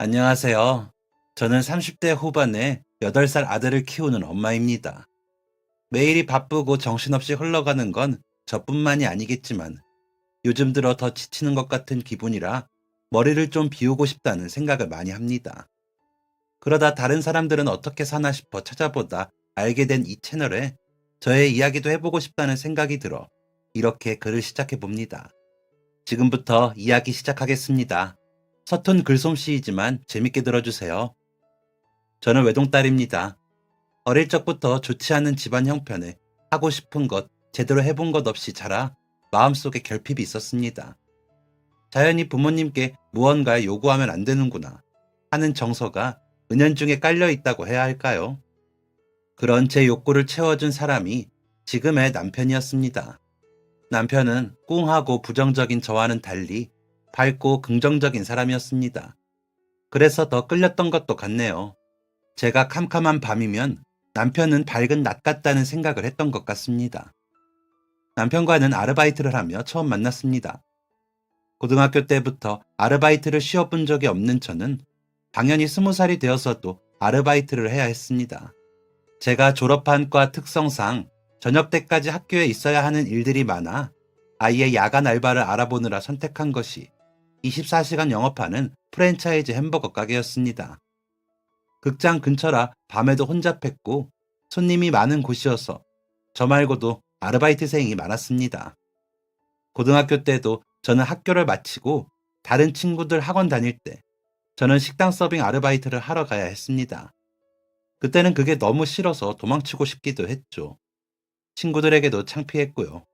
안녕하세요. 저는 30대 후반에 8살 아들을 키우는 엄마입니다. 매일이 바쁘고 정신없이 흘러가는 건 저뿐만이 아니겠지만 요즘 들어 더 지치는 것 같은 기분이라 머리를 좀 비우고 싶다는 생각을 많이 합니다. 그러다 다른 사람들은 어떻게 사나 싶어 찾아보다 알게 된 이 채널에 저의 이야기도 해보고 싶다는 생각이 들어 이렇게 글을 시작해 봅니다. 지금부터 이야기 시작하겠습니다. 서툰 글솜씨이지만 재밌게 들어주세요. 저는 외동딸입니다. 어릴 적부터 좋지 않은 집안 형편에 하고 싶은 것, 제대로 해본 것 없이 자라 마음속에 결핍이 있었습니다. 자연히 부모님께 무언가 요구하면 안 되는구나 하는 정서가 은연중에 깔려 있다고 해야 할까요? 그런 제 욕구를 채워준 사람이 지금의 남편이었습니다. 남편은 꿍하고 부정적인 저와는 달리 밝고 긍정적인 사람이었습니다. 그래서 더 끌렸던 것도 같네요. 제가 캄캄한 밤이면 남편은 밝은 낮 같다는 생각을 했던 것 같습니다. 남편과는 아르바이트를 하며 처음 만났습니다. 고등학교 때부터 아르바이트를 쉬어본 적이 없는 저는 당연히 20살이 되어서도 아르바이트를 해야 했습니다. 제가 졸업한 과 특성상 저녁 때까지 학교에 있어야 하는 일들이 많아 아이의 야간 알바를 알아보느라 선택한 것이 24시간 영업하는 프랜차이즈 햄버거 가게였습니다. 극장 근처라 밤에도 혼잡했고 손님이 많은 곳이어서 저 말고도 아르바이트생이 많았습니다. 고등학교 때도 저는 학교를 마치고 다른 친구들 학원 다닐 때 저는 식당 서빙 아르바이트를 하러 가야 했습니다. 그때는 그게 너무 싫어서 도망치고 싶기도 했죠. 친구들에게도 창피했고요.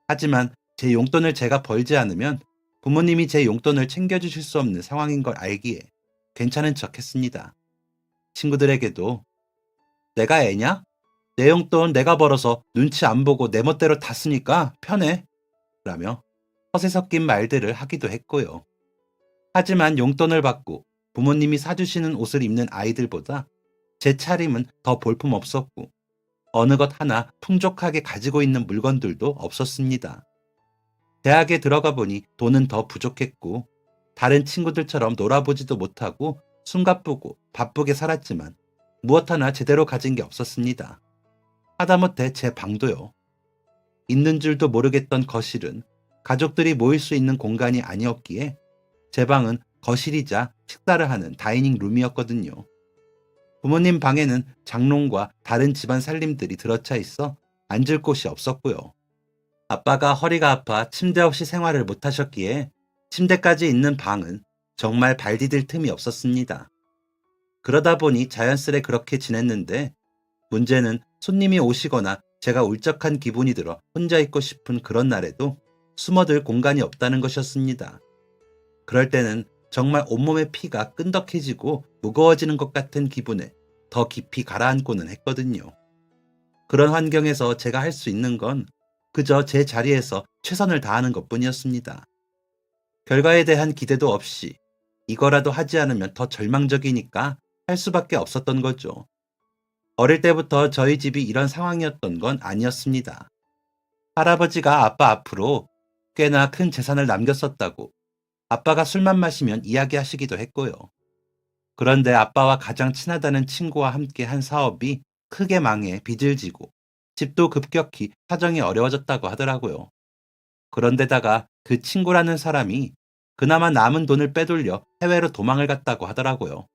하지만 제 용돈을 제가 벌지 않으면 부모님이 제 용돈을 챙겨주실 수 없는 상황인 걸 알기에 괜찮은 척 했습니다. 친구들에게도 내가 애냐? 내 용돈 내가 벌어서 눈치 안 보고 내 멋대로 다 쓰니까 편해. 라며 허세 섞인 말들을 하기도 했고요. 하지만 용돈을 받고 부모님이 사주시는 옷을 입는 아이들보다 제 차림은 더 볼품 없었고 어느 것 하나 풍족하게 가지고 있는 물건들도 없었습니다. 대학에 들어가 보니 돈은 더 부족했고 다른 친구들처럼 놀아보지도 못하고 숨가쁘고 바쁘게 살았지만 무엇 하나 제대로 가진 게 없었습니다. 하다못해 제 방도요. 있는 줄도 모르겠던 거실은 가족들이 모일 수 있는 공간이 아니었기에 제 방은 거실이자 식사를 하는 다이닝 룸이었거든요. 부모님 방에는 장롱과 다른 집안 살림들이 들어차 있어 앉을 곳이 없었고요. 아빠가 허리가 아파 침대 없이 생활을 못하셨기에 침대까지 있는 방은 정말 발 디딜 틈이 없었습니다. 그러다 보니 자연스레 그렇게 지냈는데 문제는 손님이 오시거나 제가 울적한 기분이 들어 혼자 있고 싶은 그런 날에도 숨어들 공간이 없다는 것이었습니다. 그럴 때는 정말 온몸의 피가 끈덕해지고 무거워지는 것 같은 기분에 더 깊이 가라앉고는 했거든요. 그런 환경에서 제가 할 수 있는 건 그저 제 자리에서 최선을 다하는 것뿐이었습니다. 결과에 대한 기대도 없이 이거라도 하지 않으면 더 절망적이니까 할 수밖에 없었던 거죠. 어릴 때부터 저희 집이 이런 상황이었던 건 아니었습니다. 할아버지가 아빠 앞으로 꽤나 큰 재산을 남겼었다고 아빠가 술만 마시면 이야기하시기도 했고요. 그런데 아빠와 가장 친하다는 친구와 함께 한 사업이 크게 망해 빚을 지고 집도 급격히 사정이 어려워졌다고 하더라고요. 그런데다가 그 친구라는 사람이 그나마 남은 돈을 빼돌려 해외로 도망을 갔다고 하더라고요.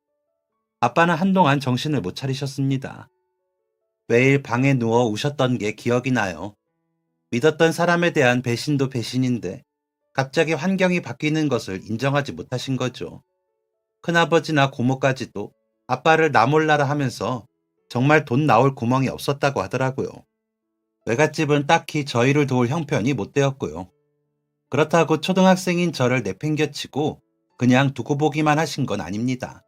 아빠는 한동안 정신을 못 차리셨습니다. 매일 방에 누워 우셨던 게 기억이 나요. 믿었던 사람에 대한 배신도 배신인데 갑자기 환경이 바뀌는 것을 인정하지 못하신 거죠. 큰아버지나 고모까지도 아빠를 나 몰라라 하면서 정말 돈 나올 구멍이 없었다고 하더라고요. 외갓집은 딱히 저희를 도울 형편이 못 되었고요. 그렇다고 초등학생인 저를 내팽겨치고 그냥 두고 보기만 하신 건 아닙니다.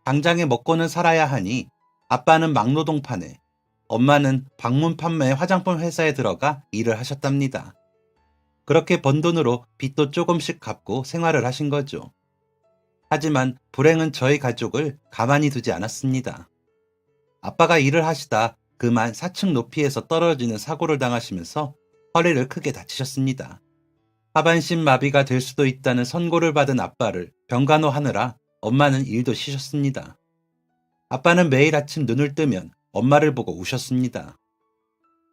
당장에 먹고는 살아야 하니 아빠는 막노동파네, 엄마는 방문 판매 화장품 회사에 들어가 일을 하셨답니다. 그렇게 번 돈으로 빚도 조금씩 갚고 생활을 하신 거죠. 하지만 불행은 저희 가족을 가만히 두지 않았습니다. 아빠가 일을 하시다 그만 4층 높이에서 떨어지는 사고를 당하시면서 허리를 크게 다치셨습니다. 하반신 마비가 될 수도 있다는 선고를 받은 아빠를 병간호하느라 엄마는 일도 쉬셨습니다. 아빠는 매일 아침 눈을 뜨면 엄마를 보고 우셨습니다.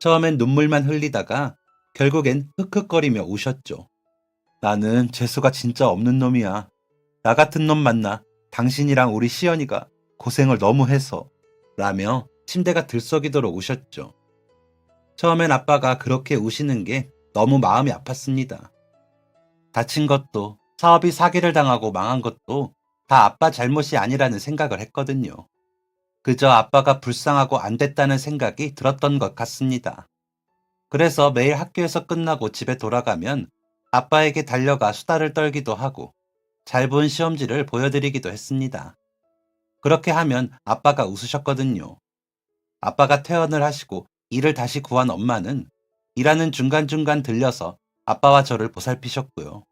처음엔 눈물만 흘리다가 결국엔 흑흑거리며 우셨죠. 나는 재수가 진짜 없는 놈이야. 나 같은 놈 만나 당신이랑 우리 시연이가 고생을 너무 해서 라며 침대가 들썩이도록 우셨죠. 처음엔 아빠가 그렇게 우시는 게 너무 마음이 아팠습니다. 다친 것도 사업이 사기를 당하고 망한 것도 다 아빠 잘못이 아니라는 생각을 했거든요. 그저 아빠가 불쌍하고 안 됐다는 생각이 들었던 것 같습니다. 그래서 매일 학교에서 끝나고 집에 돌아가면 아빠에게 달려가 수다를 떨기도 하고 잘 본 시험지를 보여드리기도 했습니다. 그렇게 하면 아빠가 웃으셨거든요. 아빠가 퇴원을 하시고 일을 다시 구한 엄마는 일하는 중간중간 들려서 아빠와 저를 보살피셨고요.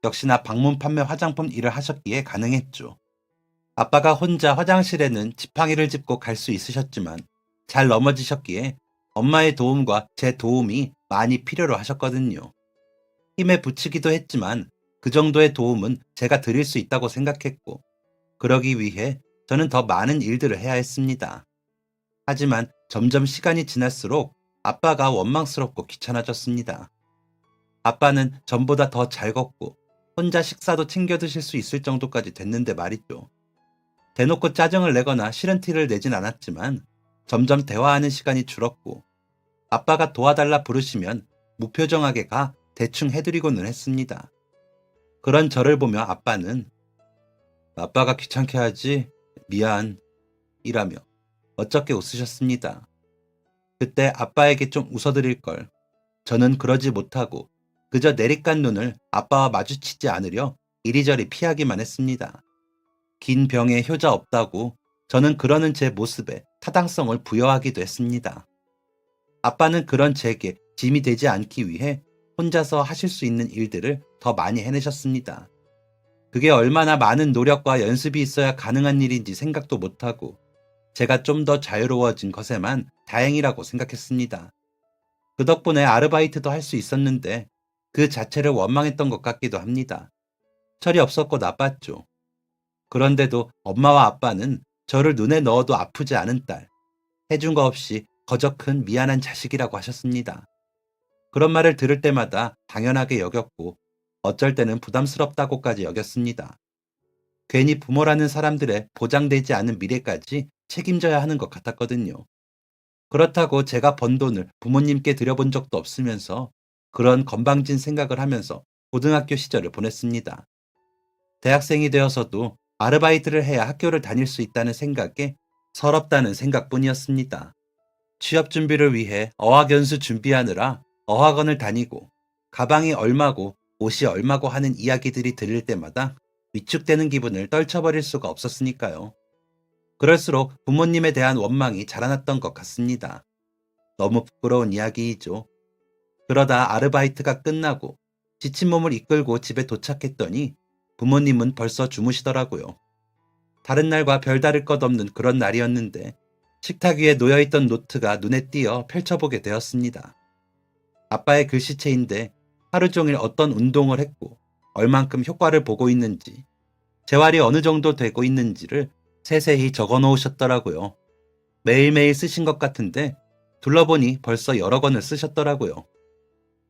역시나 방문 판매 화장품 일을 하셨기에 가능했죠. 아빠가 혼자 화장실에는 지팡이를 짚고 갈 수 있으셨지만 잘 넘어지셨기에 엄마의 도움과 제 도움이 많이 필요로 하셨거든요. 힘에 부치기도 했지만 그 정도의 도움은 제가 드릴 수 있다고 생각했고 그러기 위해 저는 더 많은 일들을 해야 했습니다. 하지만 점점 시간이 지날수록 아빠가 원망스럽고 귀찮아졌습니다. 아빠는 전보다 더 잘 걷고 혼자 식사도 챙겨 드실 수 있을 정도까지 됐는데 말이죠. 대놓고 짜증을 내거나 싫은 티를 내진 않았지만 점점 대화하는 시간이 줄었고 아빠가 도와달라 부르시면 무표정하게 가 대충 해드리고는 했습니다. 그런 저를 보며 아빠는 아빠가 귀찮게 하지 미안 이라며 어쩌게 웃으셨습니다. 그때 아빠에게 좀 웃어드릴 걸. 저는 그러지 못하고 그저 내리깐 눈을 아빠와 마주치지 않으려 이리저리 피하기만 했습니다. 긴 병에 효자 없다고 저는 그러는 제 모습에 타당성을 부여하기도 했습니다. 아빠는 그런 제게 짐이 되지 않기 위해 혼자서 하실 수 있는 일들을 더 많이 해내셨습니다. 그게 얼마나 많은 노력과 연습이 있어야 가능한 일인지 생각도 못하고 제가 좀 더 자유로워진 것에만 다행이라고 생각했습니다. 그 덕분에 아르바이트도 할 수 있었는데 그 자체를 원망했던 것 같기도 합니다. 철이 없었고 나빴죠. 그런데도 엄마와 아빠는 저를 눈에 넣어도 아프지 않은 딸, 해준 거 없이 거저 큰 미안한 자식이라고 하셨습니다. 그런 말을 들을 때마다 당연하게 여겼고 어쩔 때는 부담스럽다고까지 여겼습니다. 괜히 부모라는 사람들의 보장되지 않은 미래까지 책임져야 하는 것 같았거든요. 그렇다고 제가 번 돈을 부모님께 드려본 적도 없으면서 그런 건방진 생각을 하면서 고등학교 시절을 보냈습니다. 대학생이 되어서도 아르바이트를 해야 학교를 다닐 수 있다는 생각에 서럽다는 생각뿐이었습니다. 취업 준비를 위해 어학연수 준비하느라 어학원을 다니고 가방이 얼마고 옷이 얼마고 하는 이야기들이 들릴 때마다 위축되는 기분을 떨쳐버릴 수가 없었으니까요. 그럴수록 부모님에 대한 원망이 자라났던 것 같습니다. 너무 부끄러운 이야기이죠. 그러다 아르바이트가 끝나고 지친 몸을 이끌고 집에 도착했더니 부모님은 벌써 주무시더라고요. 다른 날과 별다를 것 없는 그런 날이었는데 식탁 위에 놓여있던 노트가 눈에 띄어 펼쳐보게 되었습니다. 아빠의 글씨체인데 하루 종일 어떤 운동을 했고 얼만큼 효과를 보고 있는지 재활이 어느 정도 되고 있는지를 세세히 적어 놓으셨더라고요. 매일매일 쓰신 것 같은데 둘러보니 벌써 여러 권을 쓰셨더라고요.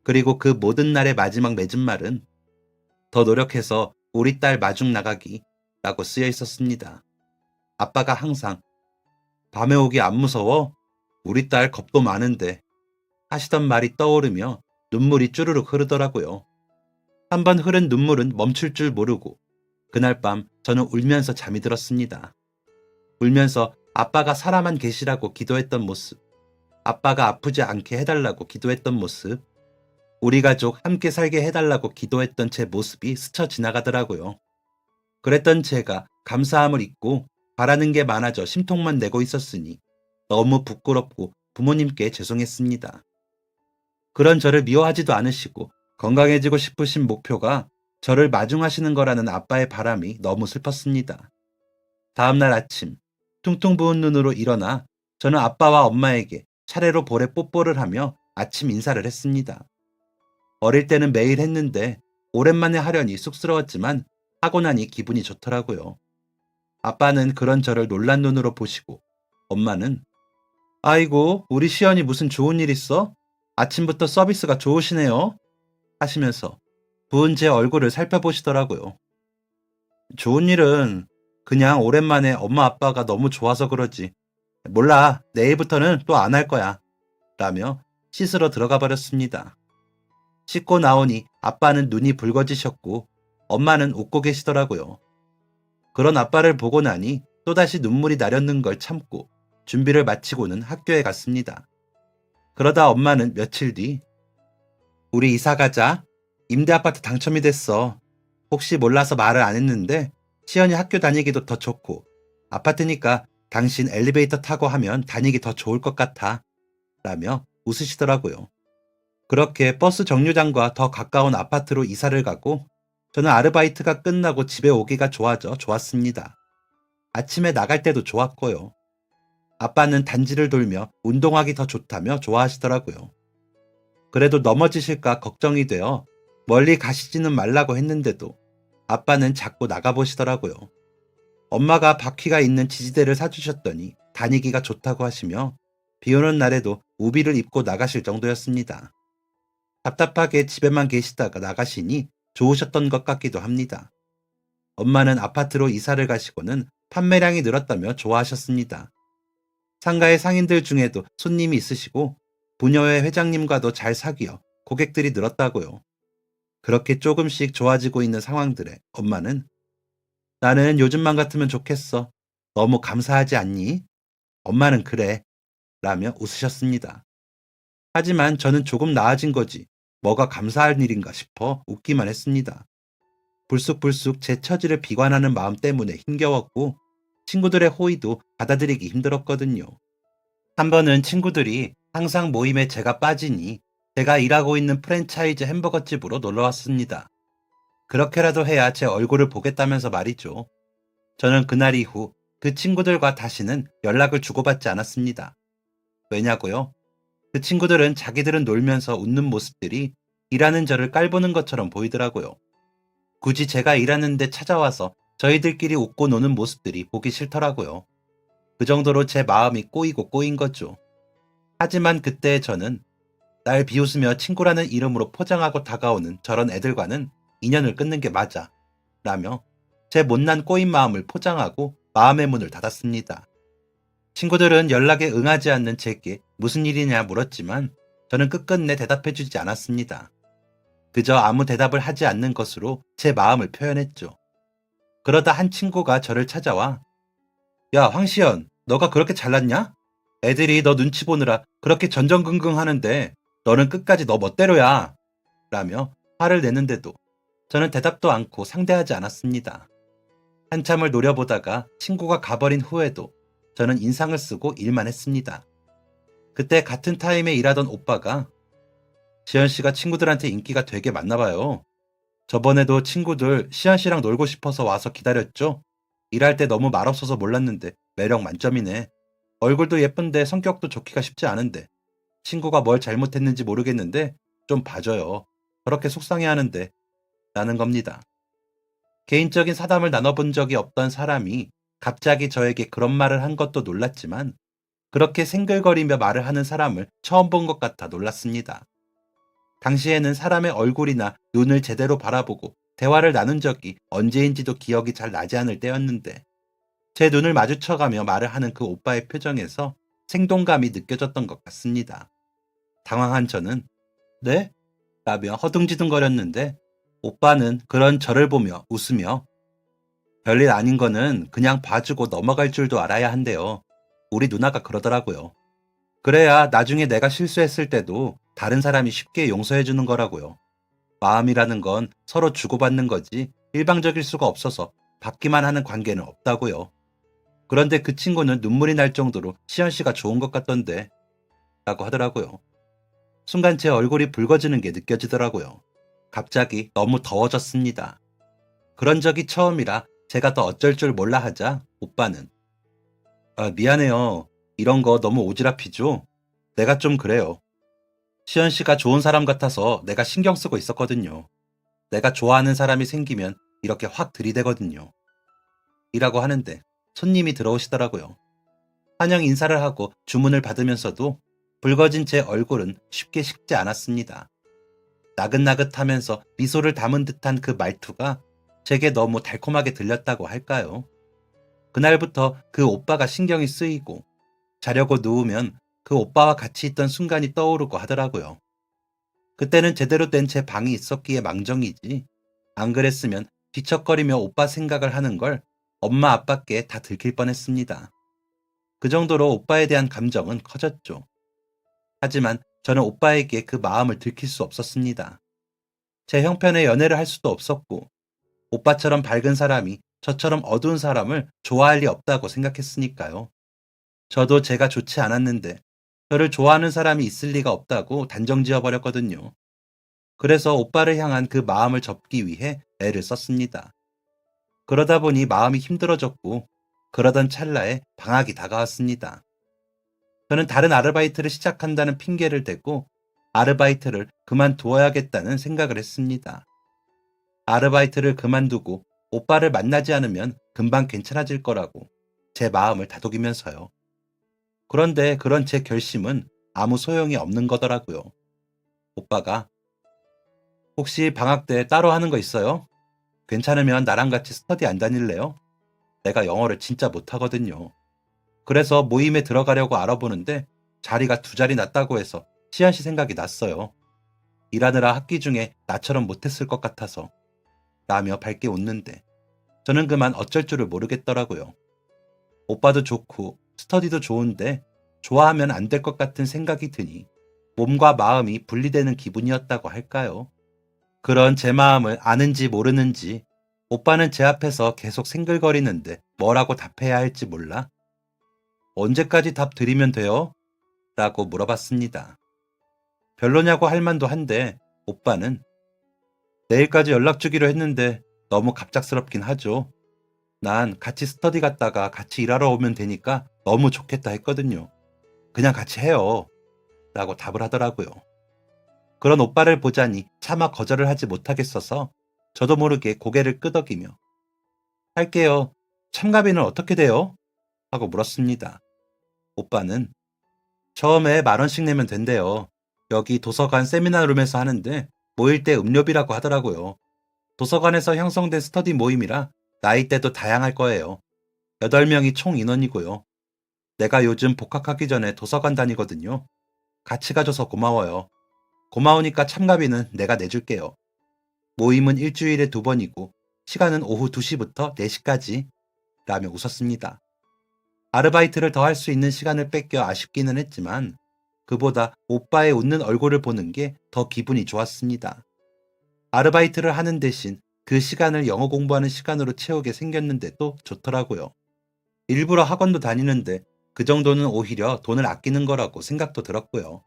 그리고 그 모든 날의 마지막 맺은 말은 더 노력해서 우리 딸 마중 나가기 라고 쓰여 있었습니다. 아빠가 항상 밤에 오기 안 무서워? 우리 딸 겁도 많은데 하시던 말이 떠오르며 눈물이 쭈르륵 흐르더라고요. 한번 흐른 눈물은 멈출 줄 모르고 그날 밤 저는 울면서 잠이 들었습니다. 울면서 아빠가 살아만 계시라고 기도했던 모습, 아빠가 아프지 않게 해달라고 기도했던 모습, 우리 가족 함께 살게 해달라고 기도했던 제 모습이 스쳐 지나가더라고요. 그랬던 제가 감사함을 잊고 바라는 게 많아져 심통만 내고 있었으니 너무 부끄럽고 부모님께 죄송했습니다. 그런 저를 미워하지도 않으시고 건강해지고 싶으신 목표가 저를 마중하시는 거라는 아빠의 바람이 너무 슬펐습니다. 다음날 아침 퉁퉁 부은 눈으로 일어나 저는 아빠와 엄마에게 차례로 볼에 뽀뽀를 하며 아침 인사를 했습니다. 어릴 때는 매일 했는데 오랜만에 하려니 쑥스러웠지만 하고 나니 기분이 좋더라고요. 아빠는 그런 저를 놀란 눈으로 보시고 엄마는 아이고, 우리 시연이 무슨 좋은 일 있어? 아침부터 서비스가 좋으시네요. 하시면서 부은 제 얼굴을 살펴보시더라고요. 좋은 일은 그냥 오랜만에 엄마 아빠가 너무 좋아서 그러지. 몰라, 내일부터는 또 안 할 거야. 라며 씻으러 들어가 버렸습니다. 씻고 나오니 아빠는 눈이 붉어지셨고 엄마는 웃고 계시더라고요. 그런 아빠를 보고 나니 또다시 눈물이 나렸는 걸 참고 준비를 마치고는 학교에 갔습니다. 그러다 엄마는 며칠 뒤 우리 이사 가자. 임대 아파트 당첨이 됐어. 혹시 몰라서 말을 안 했는데 시연이 학교 다니기도 더 좋고 아파트니까 당신 엘리베이터 타고 하면 다니기 더 좋을 것 같아. 라며 웃으시더라고요. 그렇게 버스 정류장과 더 가까운 아파트로 이사를 가고 저는 아르바이트가 끝나고 집에 오기가 좋아져 좋았습니다. 아침에 나갈 때도 좋았고요. 아빠는 단지를 돌며 운동하기 더 좋다며 좋아하시더라고요. 그래도 넘어지실까 걱정이 되어 멀리 가시지는 말라고 했는데도 아빠는 자꾸 나가보시더라고요. 엄마가 바퀴가 있는 지지대를 사주셨더니 다니기가 좋다고 하시며 비 오는 날에도 우비를 입고 나가실 정도였습니다. 답답하게 집에만 계시다가 나가시니 좋으셨던 것 같기도 합니다. 엄마는 아파트로 이사를 가시고는 판매량이 늘었다며 좋아하셨습니다. 상가의 상인들 중에도 손님이 있으시고 부녀회 회장님과도 잘 사귀어 고객들이 늘었다고요. 그렇게 조금씩 좋아지고 있는 상황들에 엄마는 나는 요즘만 같으면 좋겠어. 너무 감사하지 않니? 엄마는 그래. 라며 웃으셨습니다. 하지만 저는 조금 나아진 거지. 뭐가 감사할 일인가 싶어 웃기만 했습니다. 불쑥불쑥 제 처지를 비관하는 마음 때문에 힘겨웠고 친구들의 호의도 받아들이기 힘들었거든요. 한 번은 친구들이 항상 모임에 제가 빠지니 제가 일하고 있는 프랜차이즈 햄버거집으로 놀러 왔습니다. 그렇게라도 해야 제 얼굴을 보겠다면서 말이죠. 저는 그날 이후 그 친구들과 다시는 연락을 주고받지 않았습니다. 왜냐고요? 그 친구들은 자기들은 놀면서 웃는 모습들이 일하는 저를 깔보는 것처럼 보이더라고요. 굳이 제가 일하는데 찾아와서 저희들끼리 웃고 노는 모습들이 보기 싫더라고요. 그 정도로 제 마음이 꼬이고 꼬인 거죠. 하지만 그때 저는 날 비웃으며 친구라는 이름으로 포장하고 다가오는 저런 애들과는 인연을 끊는 게 맞아. 라며 제 못난 꼬인 마음을 포장하고 마음의 문을 닫았습니다. 친구들은 연락에 응하지 않는 제게 무슨 일이냐 물었지만 저는 끝끝내 대답해주지 않았습니다. 그저 아무 대답을 하지 않는 것으로 제 마음을 표현했죠. 그러다 한 친구가 저를 찾아와 야, 황시연, 너가 그렇게 잘났냐? 애들이 너 눈치 보느라 그렇게 전전긍긍 하는데 너는 끝까지 너 멋대로야. 라며 화를 내는데도 저는 대답도 않고 상대하지 않았습니다. 한참을 노려보다가 친구가 가버린 후에도 저는 인상을 쓰고 일만 했습니다. 그때 같은 타임에 일하던 오빠가 시연 씨가 친구들한테 인기가 되게 많나 봐요. 저번에도 친구들 시연 씨랑 놀고 싶어서 와서 기다렸죠? 일할 때 너무 말없어서 몰랐는데 매력 만점이네. 얼굴도 예쁜데 성격도 좋기가 쉽지 않은데 친구가 뭘 잘못했는지 모르겠는데 좀 봐줘요. 저렇게 속상해하는데 라는 겁니다. 개인적인 사담을 나눠본 적이 없던 사람이 갑자기 저에게 그런 말을 한 것도 놀랐지만 그렇게 생글거리며 말을 하는 사람을 처음 본 것 같아 놀랐습니다. 당시에는 사람의 얼굴이나 눈을 제대로 바라보고 대화를 나눈 적이 언제인지도 기억이 잘 나지 않을 때였는데 제 눈을 마주쳐가며 말을 하는 그 오빠의 표정에서 생동감이 느껴졌던 것 같습니다. 당황한 저는 네? 라며 허둥지둥거렸는데 오빠는 그런 저를 보며 웃으며 별일 아닌 거는 그냥 봐주고 넘어갈 줄도 알아야 한대요. 우리 누나가 그러더라고요. 그래야 나중에 내가 실수했을 때도 다른 사람이 쉽게 용서해 주는 거라고요. 마음이라는 건 서로 주고받는 거지 일방적일 수가 없어서 받기만 하는 관계는 없다고요. 그런데 그 친구는 눈물이 날 정도로 시연 씨가 좋은 것 같던데 라고 하더라고요. 순간 제 얼굴이 붉어지는 게 느껴지더라고요. 갑자기 너무 더워졌습니다. 그런 적이 처음이라 제가 더 어쩔 줄 몰라 하자 오빠는 미안해요. 이런 거 너무 오지랖이죠? 내가 좀 그래요. 시연 씨가 좋은 사람 같아서 내가 신경 쓰고 있었거든요. 내가 좋아하는 사람이 생기면 이렇게 확 들이대거든요. 이라고 하는데 손님이 들어오시더라고요. 환영 인사를 하고 주문을 받으면서도 붉어진 제 얼굴은 쉽게 식지 않았습니다. 나긋나긋하면서 미소를 담은 듯한 그 말투가 제게 너무 달콤하게 들렸다고 할까요? 그날부터 그 오빠가 신경이 쓰이고 자려고 누우면 그 오빠와 같이 있던 순간이 떠오르고 하더라고요. 그때는 제대로 된 제 방이 있었기에 망정이지. 안 그랬으면 뒤척거리며 오빠 생각을 하는 걸 엄마 아빠께 다 들킬 뻔했습니다. 그 정도로 오빠에 대한 감정은 커졌죠. 하지만 저는 오빠에게 그 마음을 들킬 수 없었습니다. 제 형편에 연애를 할 수도 없었고, 오빠처럼 밝은 사람이 저처럼 어두운 사람을 좋아할 리 없다고 생각했으니까요. 저도 제가 좋지 않았는데, 저를 좋아하는 사람이 있을 리가 없다고 단정 지어버렸거든요. 그래서 오빠를 향한 그 마음을 접기 위해 애를 썼습니다. 그러다 보니 마음이 힘들어졌고, 그러던 찰나에 방학이 다가왔습니다. 저는 다른 아르바이트를 시작한다는 핑계를 대고 아르바이트를 그만두어야겠다는 생각을 했습니다. 아르바이트를 그만두고 오빠를 만나지 않으면 금방 괜찮아질 거라고 제 마음을 다독이면서요. 그런데 그런 제 결심은 아무 소용이 없는 거더라고요. 오빠가 혹시 방학 때 따로 하는 거 있어요? 괜찮으면 나랑 같이 스터디 안 다닐래요? 내가 영어를 진짜 못하거든요. 그래서 모임에 들어가려고 알아보는데 자리가 두 자리 났다고 해서 시안 씨 생각이 났어요. 일하느라 학기 중에 나처럼 못했을 것 같아서 라며 밝게 웃는데 저는 그만 어쩔 줄을 모르겠더라고요. 오빠도 좋고 스터디도 좋은데 좋아하면 안 될 것 같은 생각이 드니 몸과 마음이 분리되는 기분이었다고 할까요? 그런 제 마음을 아는지 모르는지 오빠는 제 앞에서 계속 생글거리는데 뭐라고 답해야 할지 몰라 언제까지 답 드리면 돼요? 라고 물어봤습니다. 별로냐고 할 만도 한데 오빠는 내일까지 연락 주기로 했는데 너무 갑작스럽긴 하죠. 난 같이 스터디 갔다가 같이 일하러 오면 되니까 너무 좋겠다 했거든요. 그냥 같이 해요. 라고 답을 하더라고요. 그런 오빠를 보자니 차마 거절을 하지 못하겠어서 저도 모르게 고개를 끄덕이며 할게요. 참가비는 어떻게 돼요? 하고 물었습니다. 오빠는 처음에 10,000원씩 내면 된대요. 여기 도서관 세미나룸에서 하는데 모일 때 음료비라고 하더라고요. 도서관에서 형성된 스터디 모임이라 나이대도 다양할 거예요. 8명이 총 인원이고요. 내가 요즘 복학하기 전에 도서관 다니거든요. 같이 가줘서 고마워요. 고마우니까 참가비는 내가 내줄게요. 모임은 일주일에 2번이고 시간은 오후 2시부터 4시까지 라며 웃었습니다. 아르바이트를 더 할 수 있는 시간을 뺏겨 아쉽기는 했지만 그보다 오빠의 웃는 얼굴을 보는 게 더 기분이 좋았습니다. 아르바이트를 하는 대신 그 시간을 영어 공부하는 시간으로 채우게 생겼는데도 좋더라고요. 일부러 학원도 다니는데 그 정도는 오히려 돈을 아끼는 거라고 생각도 들었고요.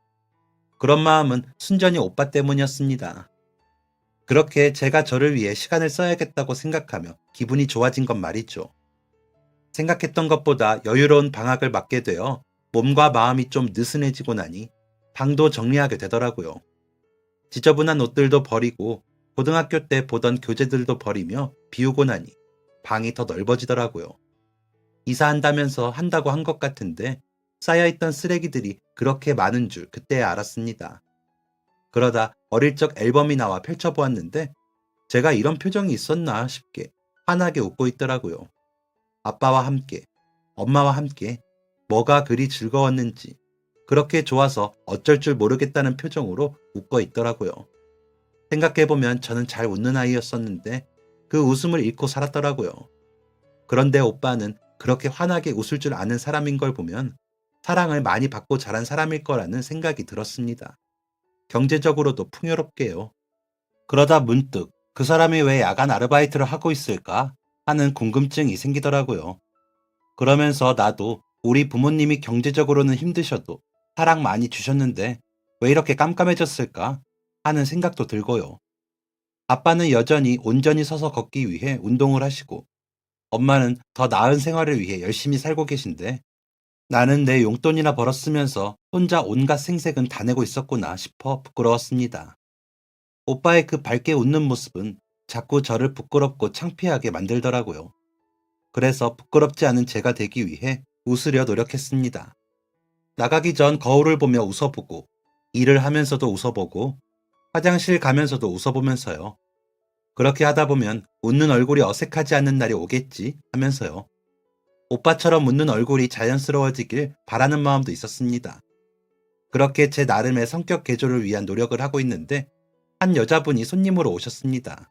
그런 마음은 순전히 오빠 때문이었습니다. 그렇게 제가 저를 위해 시간을 써야겠다고 생각하며 기분이 좋아진 건 말이죠. 생각했던 것보다 여유로운 방학을 맞게 되어 몸과 마음이 좀 느슨해지고 나니 방도 정리하게 되더라고요. 지저분한 옷들도 버리고 고등학교 때 보던 교재들도 버리며 비우고 나니 방이 더 넓어지더라고요. 이사한다면서 한다고 한 것 같은데 쌓여있던 쓰레기들이 그렇게 많은 줄 그때야 알았습니다. 그러다 어릴 적 앨범이 나와 펼쳐보았는데 제가 이런 표정이 있었나 싶게 환하게 웃고 있더라고요. 아빠와 함께, 엄마와 함께 뭐가 그리 즐거웠는지 그렇게 좋아서 어쩔 줄 모르겠다는 표정으로 웃고 있더라고요. 생각해보면 저는 잘 웃는 아이였었는데 그 웃음을 잃고 살았더라고요. 그런데 오빠는 그렇게 환하게 웃을 줄 아는 사람인 걸 보면 사랑을 많이 받고 자란 사람일 거라는 생각이 들었습니다. 경제적으로도 풍요롭게요. 그러다 문득 그 사람이 왜 야간 아르바이트를 하고 있을까 하는 궁금증이 생기더라고요. 그러면서 나도 우리 부모님이 경제적으로는 힘드셔도 사랑 많이 주셨는데 왜 이렇게 깜깜해졌을까 하는 생각도 들고요. 아빠는 여전히 온전히 서서 걷기 위해 운동을 하시고 엄마는 더 나은 생활을 위해 열심히 살고 계신데 나는 내 용돈이나 벌었으면서 혼자 온갖 생색은 다 내고 있었구나 싶어 부끄러웠습니다. 오빠의 그 밝게 웃는 모습은 자꾸 저를 부끄럽고 창피하게 만들더라고요. 그래서 부끄럽지 않은 제가 되기 위해 웃으려 노력했습니다. 나가기 전 거울을 보며 웃어보고, 일을 하면서도 웃어보고, 화장실 가면서도 웃어보면서요. 그렇게 하다 보면 웃는 얼굴이 어색하지 않는 날이 오겠지 하면서요. 오빠처럼 웃는 얼굴이 자연스러워지길 바라는 마음도 있었습니다. 그렇게 제 나름의 성격 개조를 위한 노력을 하고 있는데 한 여자분이 손님으로 오셨습니다.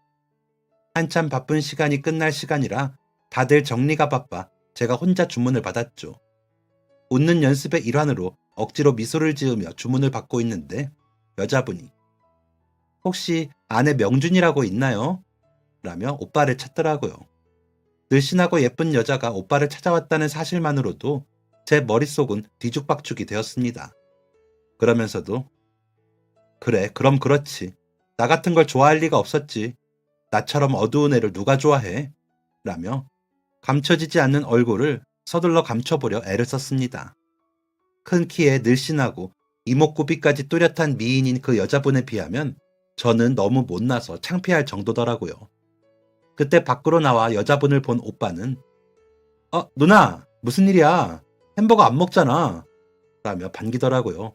한참 바쁜 시간이 끝날 시간이라 다들 정리가 바빠 제가 혼자 주문을 받았죠. 웃는 연습의 일환으로 억지로 미소를 지으며 주문을 받고 있는데 여자분이 혹시 아내 명준이라고 있나요? 라며 오빠를 찾더라고요. 늘씬하고 예쁜 여자가 오빠를 찾아왔다는 사실만으로도 제 머릿속은 뒤죽박죽이 되었습니다. 그러면서도 그래, 그럼 그렇지. 나 같은 걸 좋아할 리가 없었지. 나처럼 어두운 애를 누가 좋아해? 라며 감춰지지 않는 얼굴을 서둘러 감춰보려 애를 썼습니다. 큰 키에 늘씬하고 이목구비까지 뚜렷한 미인인 그 여자분에 비하면 저는 너무 못나서 창피할 정도더라고요. 그때 밖으로 나와 여자분을 본 오빠는 누나, 무슨 일이야? 햄버거 안 먹잖아. 라며 반기더라고요.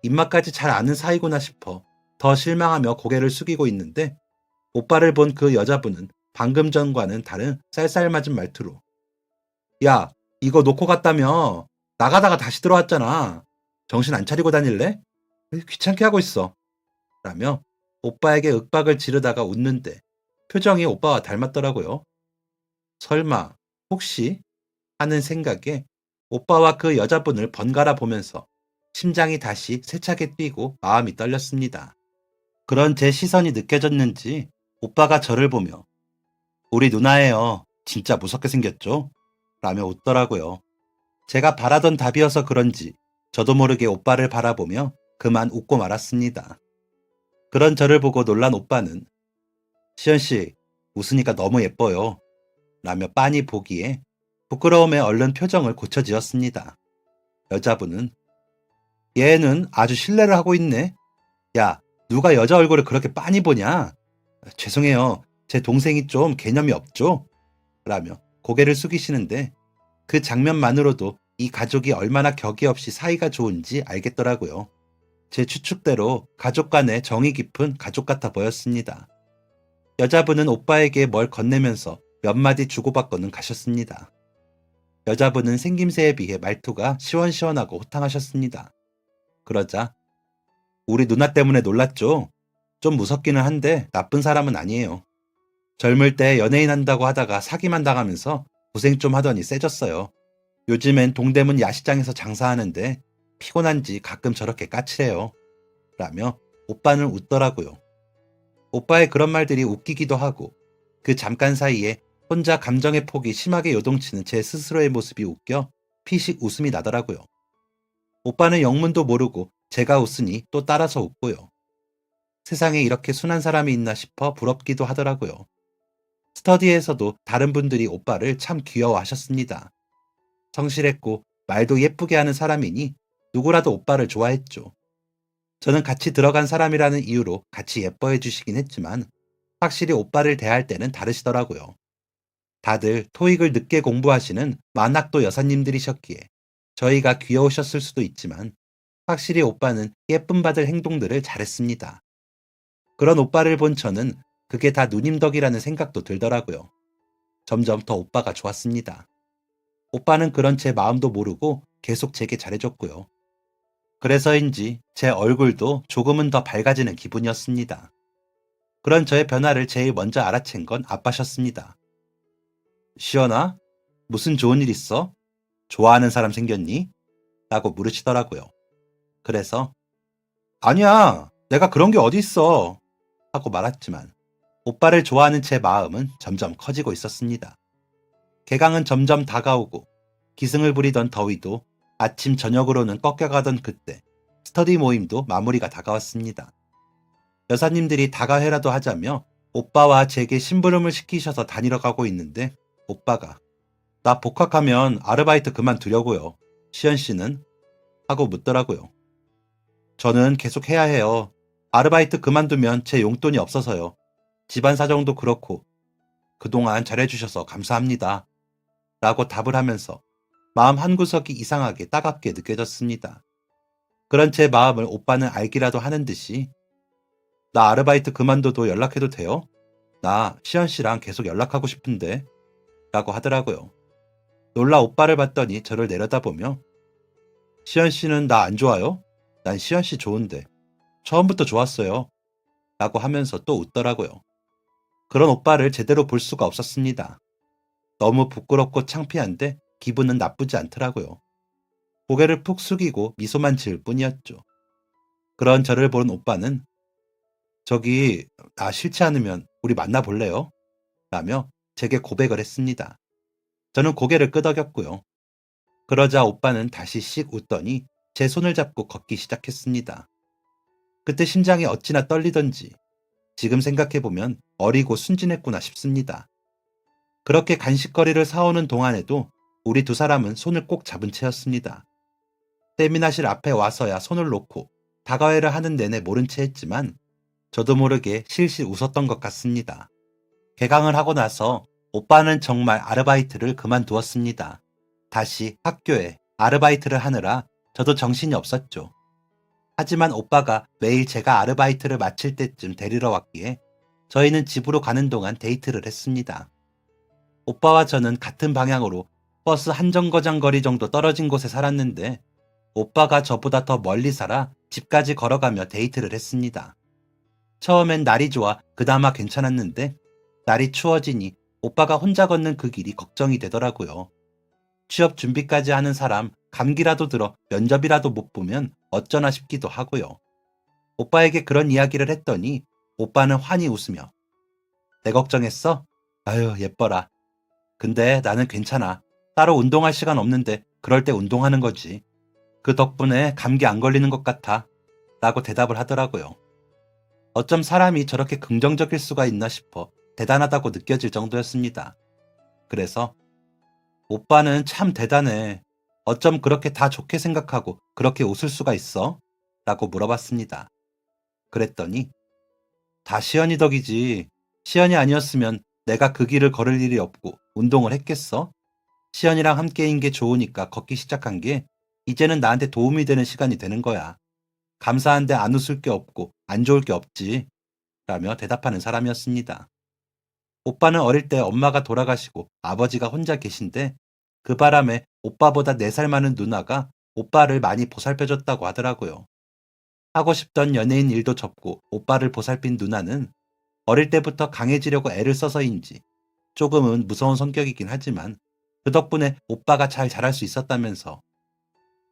입맛까지 잘 아는 사이구나 싶어 더 실망하며 고개를 숙이고 있는데 오빠를 본 그 여자분은 방금 전과는 다른 쌀쌀맞은 말투로 야, 이거 놓고 갔다며 나가다가 다시 들어왔잖아. 정신 안 차리고 다닐래? 왜 귀찮게 하고 있어. 라며 오빠에게 윽박을 지르다가 웃는데 표정이 오빠와 닮았더라고요. 설마 혹시 하는 생각에 오빠와 그 여자분을 번갈아 보면서 심장이 다시 세차게 뛰고 마음이 떨렸습니다. 그런 제 시선이 느껴졌는지 오빠가 저를 보며 우리 누나예요. 진짜 무섭게 생겼죠? 라며 웃더라고요. 제가 바라던 답이어서 그런지 저도 모르게 오빠를 바라보며 그만 웃고 말았습니다. 그런 저를 보고 놀란 오빠는 시연씨, 웃으니까 너무 예뻐요. 라며 빤히 보기에 부끄러움에 얼른 표정을 고쳐지었습니다. 여자분은 얘는 아주 신뢰를 하고 있네. 야, 누가 여자 얼굴을 그렇게 빤히 보냐? 죄송해요. 제 동생이 좀 개념이 없죠? 라며 고개를 숙이시는데 그 장면만으로도 이 가족이 얼마나 격이 없이 사이가 좋은지 알겠더라고요. 제 추측대로 가족 간의 정이 깊은 가족 같아 보였습니다. 여자분은 오빠에게 뭘 건네면서 몇 마디 주고받고는 가셨습니다. 여자분은 생김새에 비해 말투가 시원시원하고 호탕하셨습니다. 그러자 우리 누나 때문에 놀랐죠? 좀 무섭기는 한데 나쁜 사람은 아니에요. 젊을 때 연예인 한다고 하다가 사기만 당하면서 고생 좀 하더니 세졌어요. 요즘엔 동대문 야시장에서 장사하는데 피곤한지 가끔 저렇게 까칠해요. 라며 오빠는 웃더라고요. 오빠의 그런 말들이 웃기기도 하고 그 잠깐 사이에 혼자 감정의 폭이 심하게 요동치는 제 스스로의 모습이 웃겨 피식 웃음이 나더라고요. 오빠는 영문도 모르고 제가 웃으니 또 따라서 웃고요. 세상에 이렇게 순한 사람이 있나 싶어 부럽기도 하더라고요. 스터디에서도 다른 분들이 오빠를 참 귀여워하셨습니다. 성실했고 말도 예쁘게 하는 사람이니 누구라도 오빠를 좋아했죠. 저는 같이 들어간 사람이라는 이유로 같이 예뻐해 주시긴 했지만 확실히 오빠를 대할 때는 다르시더라고요. 다들 토익을 늦게 공부하시는 만학도 여사님들이셨기에 저희가 귀여우셨을 수도 있지만 확실히 오빠는 예쁨 받을 행동들을 잘했습니다. 그런 오빠를 본 저는 그게 다 누님 덕이라는 생각도 들더라고요. 점점 더 오빠가 좋았습니다. 오빠는 그런 제 마음도 모르고 계속 제게 잘해줬고요. 그래서인지 제 얼굴도 조금은 더 밝아지는 기분이었습니다. 그런 저의 변화를 제일 먼저 알아챈 건 아빠셨습니다. 시연아, 무슨 좋은 일 있어? 좋아하는 사람 생겼니? 라고 물으시더라고요. 그래서 아니야, 내가 그런 게 어디 있어 하고 말았지만 오빠를 좋아하는 제 마음은 점점 커지고 있었습니다. 개강은 점점 다가오고 기승을 부리던 더위도 아침 저녁으로는 꺾여가던 그때 스터디 모임도 마무리가 다가왔습니다. 여사님들이 다가회라도 하자며 오빠와 제게 심부름을 시키셔서 다니러 가고 있는데 오빠가 나 복학하면 아르바이트 그만두려고요. 시연 씨는? 하고 묻더라고요. 저는 계속 해야 해요. 아르바이트 그만두면 제 용돈이 없어서요. 집안 사정도 그렇고 그동안 잘해주셔서 감사합니다. 라고 답을 하면서 마음 한구석이 이상하게 따갑게 느껴졌습니다. 그런 제 마음을 오빠는 알기라도 하는 듯이 나 아르바이트 그만둬도 연락해도 돼요? 나 시연 씨랑 계속 연락하고 싶은데 라고 하더라고요. 놀라 오빠를 봤더니 저를 내려다보며 시연 씨는 나 안 좋아요? 난 시연 씨 좋은데 처음부터 좋았어요 라고 하면서 또 웃더라고요. 그런 오빠를 제대로 볼 수가 없었습니다. 너무 부끄럽고 창피한데 기분은 나쁘지 않더라고요. 고개를 푹 숙이고 미소만 지을 뿐이었죠. 그런 저를 본 오빠는 저기 나 싫지 않으면 우리 만나볼래요? 라며 제게 고백을 했습니다. 저는 고개를 끄덕였고요. 그러자 오빠는 다시 씩 웃더니 제 손을 잡고 걷기 시작했습니다. 그때 심장이 어찌나 떨리던지 지금 생각해보면 어리고 순진했구나 싶습니다. 그렇게 간식거리를 사오는 동안에도 우리 두 사람은 손을 꼭 잡은 채였습니다. 세미나실 앞에 와서야 손을 놓고 다가회를 하는 내내 모른 채 했지만 저도 모르게 실실 웃었던 것 같습니다. 개강을 하고 나서 오빠는 정말 아르바이트를 그만두었습니다. 다시 학교에 아르바이트를 하느라 저도 정신이 없었죠. 하지만 오빠가 매일 제가 아르바이트를 마칠 때쯤 데리러 왔기에 저희는 집으로 가는 동안 데이트를 했습니다. 오빠와 저는 같은 방향으로 버스 한 정거장 거리 정도 떨어진 곳에 살았는데 오빠가 저보다 더 멀리 살아 집까지 걸어가며 데이트를 했습니다. 처음엔 날이 좋아 그나마 괜찮았는데 날이 추워지니 오빠가 혼자 걷는 그 길이 걱정이 되더라고요. 취업 준비까지 하는 사람 감기라도 들어 면접이라도 못 보면 어쩌나 싶기도 하고요. 오빠에게 그런 이야기를 했더니 오빠는 환히 웃으며 내 걱정했어? 아유 예뻐라. 근데 나는 괜찮아. 따로 운동할 시간 없는데 그럴 때 운동하는 거지. 그 덕분에 감기 안 걸리는 것 같아. 라고 대답을 하더라고요. 어쩜 사람이 저렇게 긍정적일 수가 있나 싶어 대단하다고 느껴질 정도였습니다. 그래서 오빠는 참 대단해. 어쩜 그렇게 다 좋게 생각하고 그렇게 웃을 수가 있어? 라고 물어봤습니다. 그랬더니 다 시연이 덕이지. 시연이 아니었으면 내가 그 길을 걸을 일이 없고 운동을 했겠어? 시연이랑 함께인 게 좋으니까 걷기 시작한 게 이제는 나한테 도움이 되는 시간이 되는 거야. 감사한데 안 웃을 게 없고 안 좋을 게 없지. 라며 대답하는 사람이었습니다. 오빠는 어릴 때 엄마가 돌아가시고 아버지가 혼자 계신데 그 바람에 오빠보다 4살 많은 누나가 오빠를 많이 보살펴줬다고 하더라고요. 하고 싶던 연예인 일도 접고 오빠를 보살핀 누나는 어릴 때부터 강해지려고 애를 써서인지 조금은 무서운 성격이긴 하지만 그 덕분에 오빠가 잘 자랄 수 있었다면서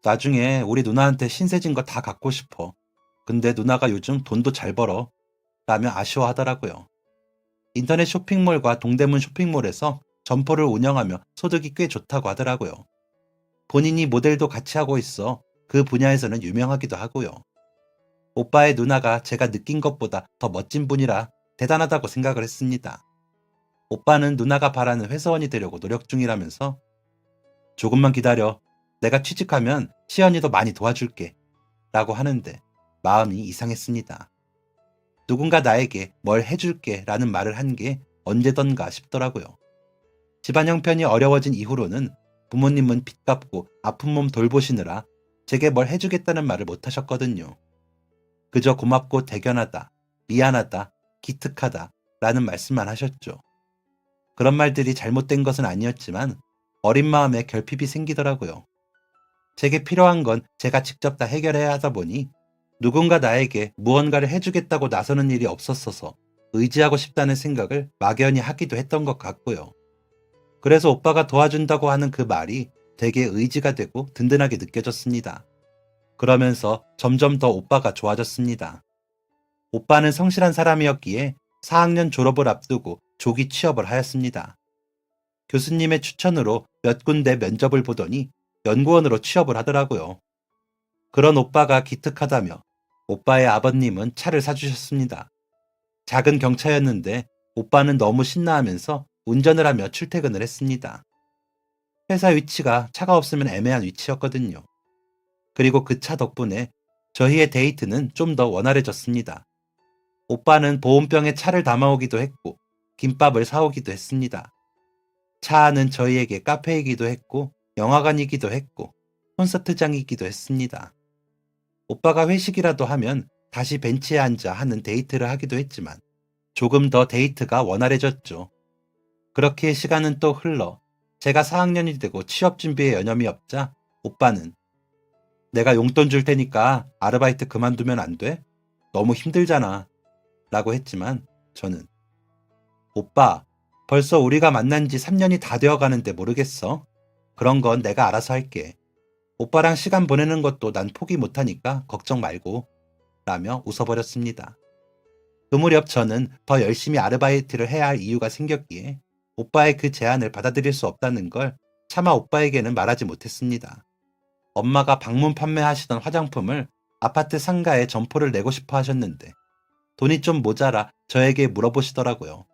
나중에 우리 누나한테 신세진 거 다 갖고 싶어. 근데 누나가 요즘 돈도 잘 벌어. 라며 아쉬워하더라고요. 인터넷 쇼핑몰과 동대문 쇼핑몰에서 점포를 운영하며 소득이 꽤 좋다고 하더라고요. 본인이 모델도 같이 하고 있어 그 분야에서는 유명하기도 하고요. 오빠의 누나가 제가 느낀 것보다 더 멋진 분이라 대단하다고 생각을 했습니다. 오빠는 누나가 바라는 회사원이 되려고 노력 중이라면서 조금만 기다려. 내가 취직하면 시연이도 많이 도와줄게. 라고 하는데 마음이 이상했습니다. 누군가 나에게 뭘 해줄게 라는 말을 한 게 언제던가 싶더라고요. 집안 형편이 어려워진 이후로는 부모님은 빚 갚고 아픈 몸 돌보시느라 제게 뭘 해주겠다는 말을 못 하셨거든요. 그저 고맙고 대견하다, 미안하다, 기특하다 라는 말씀만 하셨죠. 그런 말들이 잘못된 것은 아니었지만 어린 마음에 결핍이 생기더라고요. 제게 필요한 건 제가 직접 다 해결해야 하다 보니 누군가 나에게 무언가를 해주겠다고 나서는 일이 없었어서 의지하고 싶다는 생각을 막연히 하기도 했던 것 같고요. 그래서 오빠가 도와준다고 하는 그 말이 되게 의지가 되고 든든하게 느껴졌습니다. 그러면서 점점 더 오빠가 좋아졌습니다. 오빠는 성실한 사람이었기에 4학년 졸업을 앞두고 조기 취업을 하였습니다. 교수님의 추천으로 몇 군데 면접을 보더니 연구원으로 취업을 하더라고요. 그런 오빠가 기특하다며 오빠의 아버님은 차를 사주셨습니다. 작은 경차였는데 오빠는 너무 신나하면서 운전을 하며 출퇴근을 했습니다. 회사 위치가 차가 없으면 애매한 위치였거든요. 그리고 그 차 덕분에 저희의 데이트는 좀 더 원활해졌습니다. 오빠는 보온병에 차를 담아오기도 했고 김밥을 사오기도 했습니다. 차 안은 저희에게 카페이기도 했고 영화관이기도 했고 콘서트장이기도 했습니다. 오빠가 회식이라도 하면 다시 벤치에 앉아 하는 데이트를 하기도 했지만 조금 더 데이트가 원활해졌죠. 그렇게 시간은 또 흘러 제가 4학년이 되고 취업 준비에 여념이 없자 오빠는 내가 용돈 줄 테니까 아르바이트 그만두면 안 돼? 너무 힘들잖아. 라고 했지만 저는 오빠, 벌써 우리가 만난 지 3년이 다 되어 가는데 모르겠어? 그런 건 내가 알아서 할게. 오빠랑 시간 보내는 것도 난 포기 못하니까 걱정 말고. 라며 웃어버렸습니다. 그 무렵 저는 더 열심히 아르바이트를 해야 할 이유가 생겼기에 오빠의 그 제안을 받아들일 수 없다는 걸 차마 오빠에게는 말하지 못했습니다. 엄마가 방문 판매하시던 화장품을 아파트 상가에 점포를 내고 싶어 하셨는데 돈이 좀 모자라 저에게 물어보시더라고요.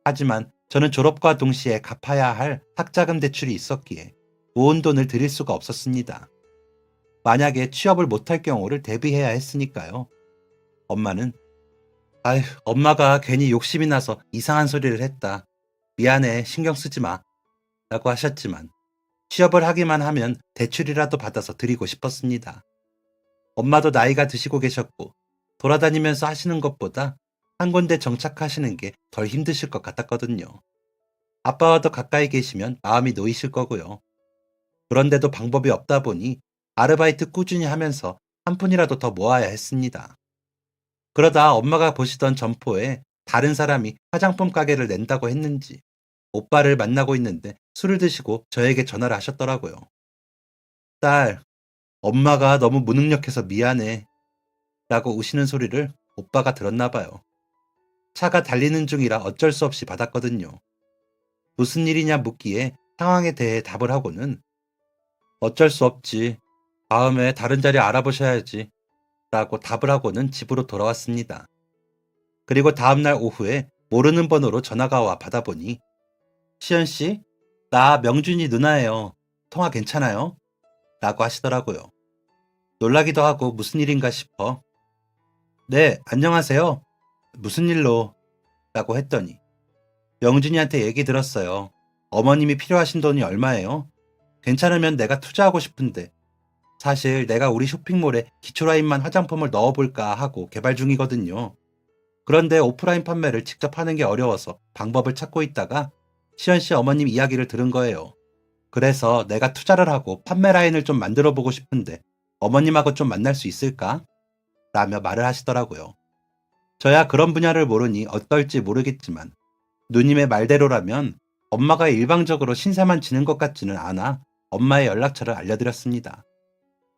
하지만 저는 졸업과 동시에 갚아야 할 학자금 대출이 있었기에 모은 돈을 드릴 수가 없었습니다. 만약에 취업을 못할 경우를 대비해야 했으니까요. 엄마는 아휴, 엄마가 괜히 욕심이 나서 이상한 소리를 했다. 미안해, 신경 쓰지 마. 라고 하셨지만 취업을 하기만 하면 대출이라도 받아서 드리고 싶었습니다. 엄마도 나이가 드시고 계셨고 돌아다니면서 하시는 것보다 한 군데 정착하시는 게 덜 힘드실 것 같았거든요. 아빠와 더 가까이 계시면 마음이 놓이실 거고요. 그런데도 방법이 없다 보니 아르바이트 꾸준히 하면서 한 푼이라도 더 모아야 했습니다. 그러다 엄마가 보시던 점포에 다른 사람이 화장품 가게를 낸다고 했는지 오빠를 만나고 있는데 술을 드시고 저에게 전화를 하셨더라고요. 딸, 엄마가 너무 무능력해서 미안해. 라고 우시는 소리를 오빠가 들었나 봐요. 차가 달리는 중이라 어쩔 수 없이 받았거든요. 무슨 일이냐 묻기에 상황에 대해 답을 하고는 어쩔 수 없지. 다음에 다른 자리 알아보셔야지. 라고 답을 하고는 집으로 돌아왔습니다. 그리고 다음날 오후에 모르는 번호로 전화가 와 받아보니 시연씨, 나 명준이 누나예요. 통화 괜찮아요? 라고 하시더라고요. 놀라기도 하고 무슨 일인가 싶어 네, 안녕하세요. 무슨 일로? 라고 했더니 명준이한테 얘기 들었어요. 어머님이 필요하신 돈이 얼마예요? 괜찮으면 내가 투자하고 싶은데 사실 내가 우리 쇼핑몰에 기초라인만 화장품을 넣어볼까 하고 개발 중이거든요. 그런데 오프라인 판매를 직접 하는 게 어려워서 방법을 찾고 있다가 시연씨 어머님 이야기를 들은 거예요. 그래서 내가 투자를 하고 판매 라인을 좀 만들어 보고 싶은데 어머님하고 좀 만날 수 있을까? 라며 말을 하시더라고요. 저야 그런 분야를 모르니 어떨지 모르겠지만 누님의 말대로라면 엄마가 일방적으로 신세만 지는 것 같지는 않아 엄마의 연락처를 알려드렸습니다.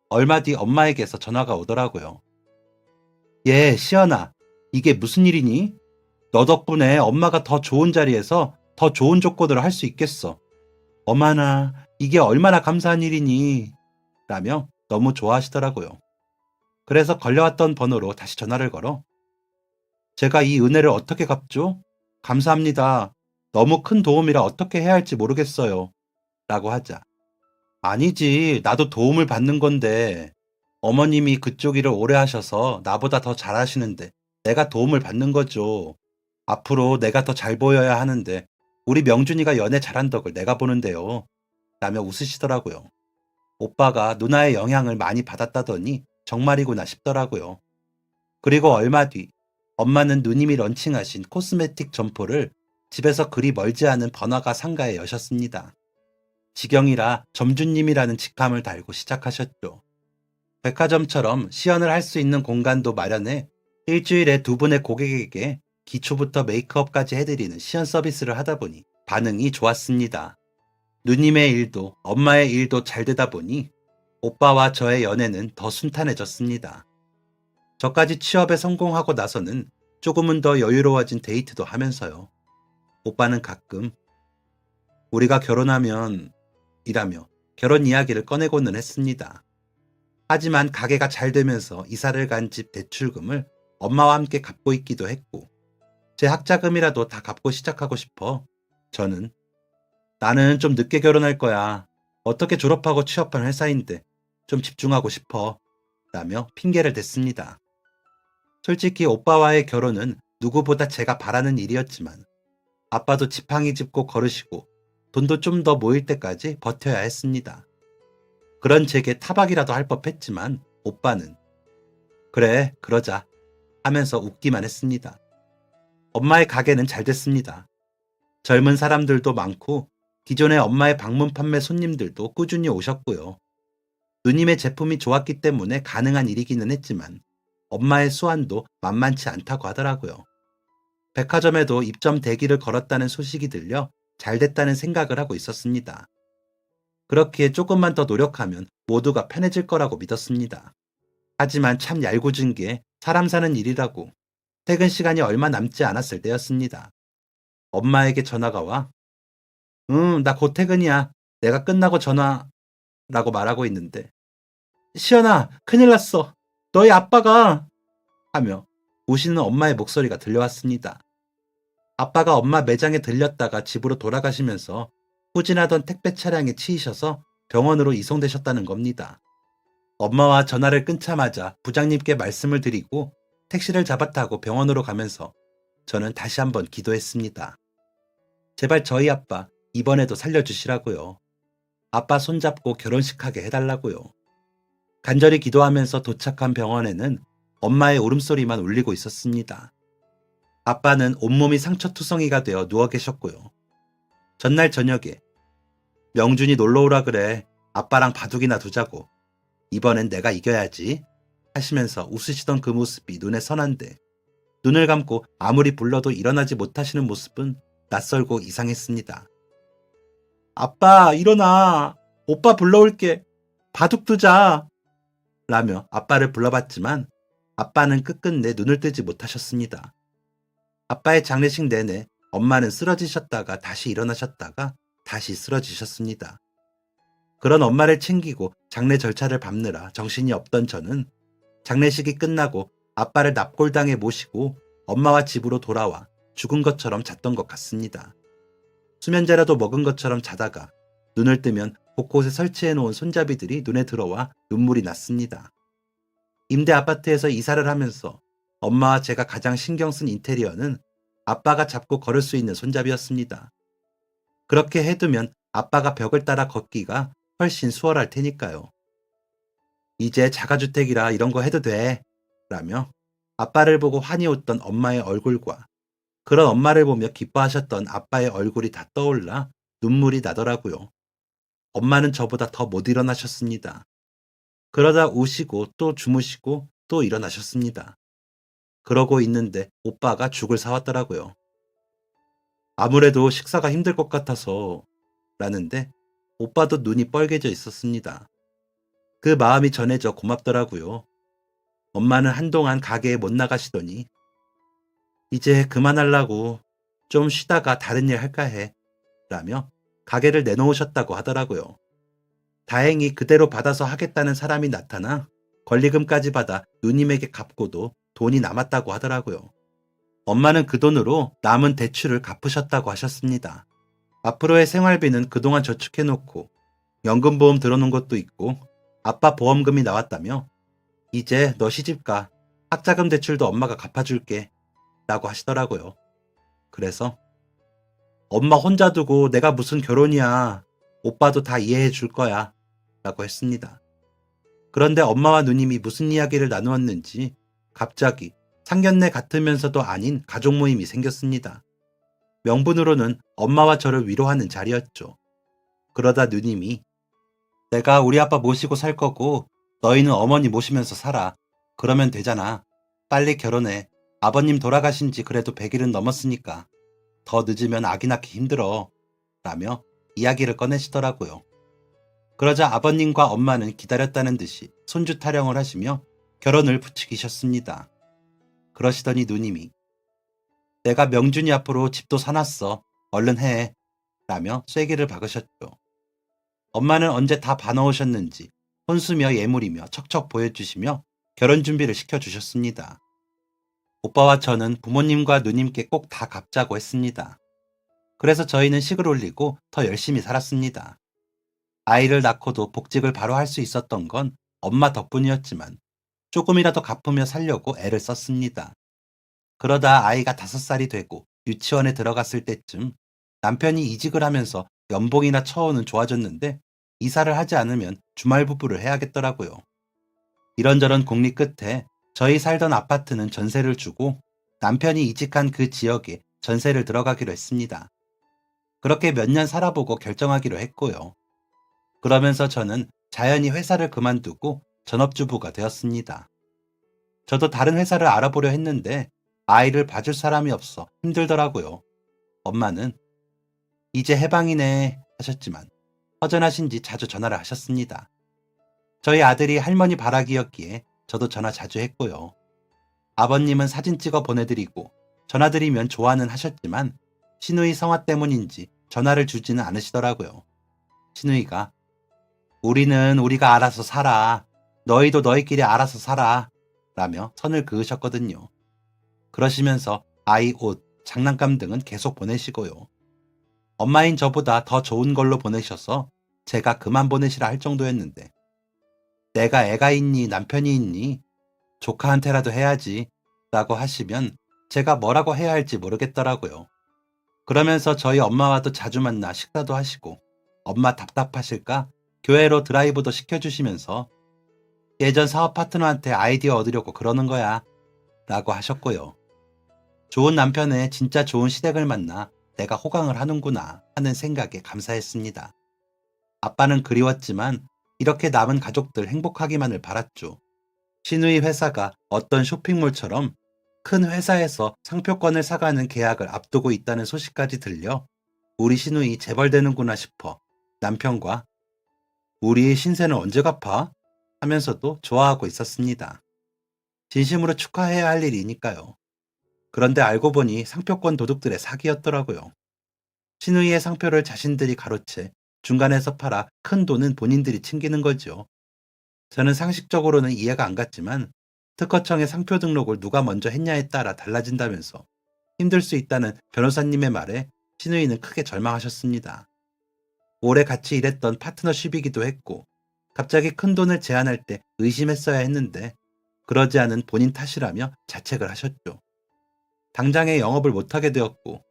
얼마 뒤 엄마에게서 전화가 오더라고요. 예, 시연아, 이게 무슨 일이니? 너 덕분에 엄마가 더 좋은 자리에서 더 좋은 조건으로 할 수 있겠어. 어머나, 이게 얼마나 감사한 일이니? 라며 너무 좋아하시더라고요. 그래서 걸려왔던 번호로 다시 전화를 걸어 제가 이 은혜를 어떻게 갚죠? 감사합니다. 너무 큰 도움이라 어떻게 해야 할지 모르겠어요. 라고 하자. 아니지, 나도 도움을 받는 건데 어머님이 그쪽 일을 오래 하셔서 나보다 더 잘하시는데 내가 도움을 받는 거죠. 앞으로 내가 더 잘 보여야 하는데 우리 명준이가 연애 잘한 덕을 내가 보는데요. 라며 웃으시더라고요. 오빠가 누나의 영향을 많이 받았다더니 정말이구나 싶더라고요. 그리고 얼마 뒤 엄마는 누님이 런칭하신 코스메틱 점포를 집에서 그리 멀지 않은 번화가 상가에 여셨습니다. 직영이라 점주님이라는 직함을 달고 시작하셨죠. 백화점처럼 시연을 할 수 있는 공간도 마련해 일주일에 두 분의 고객에게 기초부터 메이크업까지 해드리는 시연 서비스를 하다 보니 반응이 좋았습니다. 누님의 일도 엄마의 일도 잘 되다 보니 오빠와 저의 연애는 더 순탄해졌습니다. 저까지 취업에 성공하고 나서는 조금은 더 여유로워진 데이트도 하면서요. 오빠는 가끔 우리가 결혼하면 이라며 결혼 이야기를 꺼내고는 했습니다. 하지만 가게가 잘 되면서 이사를 간 집 대출금을 엄마와 함께 갚고 있기도 했고 제 학자금이라도 다 갚고 시작하고 싶어 저는 나는 좀 늦게 결혼할 거야. 어떻게 졸업하고 취업한 회사인데 좀 집중하고 싶어 라며 핑계를 댔습니다. 솔직히 오빠와의 결혼은 누구보다 제가 바라는 일이었지만 아빠도 지팡이 짚고 걸으시고 돈도 좀 더 모일 때까지 버텨야 했습니다. 그런 제게 타박이라도 할 법했지만 오빠는 그래, 그러자 하면서 웃기만 했습니다. 엄마의 가게는 잘 됐습니다. 젊은 사람들도 많고 기존의 엄마의 방문 판매 손님들도 꾸준히 오셨고요. 누님의 제품이 좋았기 때문에 가능한 일이기는 했지만 엄마의 수완도 만만치 않다고 하더라고요. 백화점에도 입점 대기를 걸었다는 소식이 들려 잘 됐다는 생각을 하고 있었습니다. 그렇기에 조금만 더 노력하면 모두가 편해질 거라고 믿었습니다. 하지만 참 얄궂은 게 사람 사는 일이라고 퇴근 시간이 얼마 남지 않았을 때였습니다. 엄마에게 전화가 와, 응, 나 곧 퇴근이야. 내가 끝나고 전화라고 말하고 있는데, 시연아, 큰일 났어. 너희 아빠가 하며 우시는 엄마의 목소리가 들려왔습니다. 아빠가 엄마 매장에 들렸다가 집으로 돌아가시면서 후진하던 택배 차량에 치이셔서 병원으로 이송되셨다는 겁니다. 엄마와 전화를 끊자마자 부장님께 말씀을 드리고 택시를 잡아 타고 병원으로 가면서 저는 다시 한번 기도했습니다. 제발 저희 아빠 이번에도 살려주시라고요. 아빠 손잡고 결혼식하게 해달라고요. 간절히 기도하면서 도착한 병원에는 엄마의 울음소리만 울리고 있었습니다. 아빠는 온몸이 상처투성이가 되어 누워 계셨고요. 전날 저녁에 명준이 놀러오라 그래. 아빠랑 바둑이나 두자고. 이번엔 내가 이겨야지. 하시면서 웃으시던 그 모습이 눈에 선한데 눈을 감고 아무리 불러도 일어나지 못하시는 모습은 낯설고 이상했습니다. 아빠 일어나. 오빠 불러올게. 바둑 두자. 라며 아빠를 불러봤지만 아빠는 끝끝내 눈을 뜨지 못하셨습니다. 아빠의 장례식 내내 엄마는 쓰러지셨다가 다시 일어나셨다가 다시 쓰러지셨습니다. 그런 엄마를 챙기고 장례 절차를 밟느라 정신이 없던 저는 장례식이 끝나고 아빠를 납골당에 모시고 엄마와 집으로 돌아와 죽은 것처럼 잤던 것 같습니다. 수면제라도 먹은 것처럼 자다가 눈을 뜨면 곳곳에 설치해 놓은 손잡이들이 눈에 들어와 눈물이 났습니다. 임대 아파트에서 이사를 하면서 엄마와 제가 가장 신경 쓴 인테리어는 아빠가 잡고 걸을 수 있는 손잡이였습니다. 그렇게 해두면 아빠가 벽을 따라 걷기가 훨씬 수월할 테니까요. 이제 자가주택이라 이런 거 해도 돼. 라며 아빠를 보고 환히 웃던 엄마의 얼굴과 그런 엄마를 보며 기뻐하셨던 아빠의 얼굴이 다 떠올라 눈물이 나더라고요. 엄마는 저보다 더 못 일어나셨습니다. 그러다 우시고 또 주무시고 또 일어나셨습니다. 그러고 있는데 오빠가 죽을 사왔더라고요. 아무래도 식사가 힘들 것 같아서 라는데 오빠도 눈이 뻘개져 있었습니다. 그 마음이 전해져 고맙더라고요. 엄마는 한동안 가게에 못 나가시더니 이제 그만하려고 좀 쉬다가 다른 일 할까 해 라며 가게를 내놓으셨다고 하더라고요. 다행히 그대로 받아서 하겠다는 사람이 나타나 권리금까지 받아 누님에게 갚고도 돈이 남았다고 하더라고요. 엄마는 그 돈으로 남은 대출을 갚으셨다고 하셨습니다. 앞으로의 생활비는 그동안 저축해놓고 연금보험 들어놓은 것도 있고 아빠 보험금이 나왔다며 이제 너 시집가. 학자금 대출도 엄마가 갚아줄게 라고 하시더라고요. 그래서 엄마 혼자 두고 내가 무슨 결혼이야. 오빠도 다 이해해 줄 거야 라고 했습니다. 그런데 엄마와 누님이 무슨 이야기를 나누었는지 갑자기 상견례 같으면서도 아닌 가족 모임이 생겼습니다. 명분으로는 엄마와 저를 위로하는 자리였죠. 그러다 누님이 내가 우리 아빠 모시고 살 거고 너희는 어머니 모시면서 살아. 그러면 되잖아. 빨리 결혼해. 아버님 돌아가신 지 그래도 100일은 넘었으니까. 더 늦으면 아기 낳기 힘들어. 라며 이야기를 꺼내시더라고요. 그러자 아버님과 엄마는 기다렸다는 듯이 손주 타령을 하시며 결혼을 부추기셨습니다. 그러시더니 누님이 내가 명준이 앞으로 집도 사놨어. 얼른 해. 라며 쐐기를 박으셨죠. 엄마는 언제 다 봐놓으셨는지 혼수며 예물이며 척척 보여주시며 결혼 준비를 시켜주셨습니다. 오빠와 저는 부모님과 누님께 꼭 다 갚자고 했습니다. 그래서 저희는 식을 올리고 더 열심히 살았습니다. 아이를 낳고도 복직을 바로 할 수 있었던 건 엄마 덕분이었지만 조금이라도 갚으며 살려고 애를 썼습니다. 그러다 아이가 5살이 되고 유치원에 들어갔을 때쯤 남편이 이직을 하면서 연봉이나 처우는 좋아졌는데 이사를 하지 않으면 주말 부부를 해야겠더라고요. 이런저런 공리 끝에 저희 살던 아파트는 전세를 주고 남편이 이직한 그 지역에 전세를 들어가기로 했습니다. 그렇게 몇 년 살아보고 결정하기로 했고요. 그러면서 저는 자연히 회사를 그만두고 전업주부가 되었습니다. 저도 다른 회사를 알아보려 했는데 아이를 봐줄 사람이 없어 힘들더라고요. 엄마는 이제 해방이네 하셨지만 허전하신지 자주 전화를 하셨습니다. 저희 아들이 할머니 바라기였기에 저도 전화 자주 했고요. 아버님은 사진 찍어 보내드리고 전화드리면 좋아는 하셨지만 시누이 성화 때문인지 전화를 주지는 않으시더라고요. 시누이가 우리는 우리가 알아서 살아. 너희도 너희끼리 알아서 살아. 라며 선을 그으셨거든요. 그러시면서 아이 옷, 장난감 등은 계속 보내시고요. 엄마인 저보다 더 좋은 걸로 보내셔서 제가 그만 보내시라 할 정도였는데 내가 애가 있니 남편이 있니 조카한테라도 해야지 라고 하시면 제가 뭐라고 해야 할지 모르겠더라고요. 그러면서 저희 엄마와도 자주 만나 식사도 하시고 엄마 답답하실까 교회로 드라이브도 시켜주시면서 예전 사업 파트너한테 아이디어 얻으려고 그러는 거야 라고 하셨고요. 좋은 남편의 진짜 좋은 시댁을 만나 내가 호강을 하는구나 하는 생각에 감사했습니다. 아빠는 그리웠지만 이렇게 남은 가족들 행복하기만을 바랐죠. 시누이 회사가 어떤 쇼핑몰처럼 큰 회사에서 상표권을 사가는 계약을 앞두고 있다는 소식까지 들려 우리 시누이 재벌되는구나 싶어 남편과 우리 신세는 언제 갚아? 하면서도 좋아하고 있었습니다. 진심으로 축하해야 할 일이니까요. 그런데 알고 보니 상표권 도둑들의 사기였더라고요. 시누이의 상표를 자신들이 가로채 중간에서 팔아 큰 돈은 본인들이 챙기는 거죠. 저는 상식적으로는 이해가 안 갔지만 특허청의 상표 등록을 누가 먼저 했냐에 따라 달라진다면서 힘들 수 있다는 변호사님의 말에 시누이는 크게 절망하셨습니다. 오래 같이 일했던 파트너십이기도 했고 갑자기 큰 돈을 제안할 때 의심했어야 했는데 그러지 않은 본인 탓이라며 자책을 하셨죠. 당장에 영업을 못하게 되었고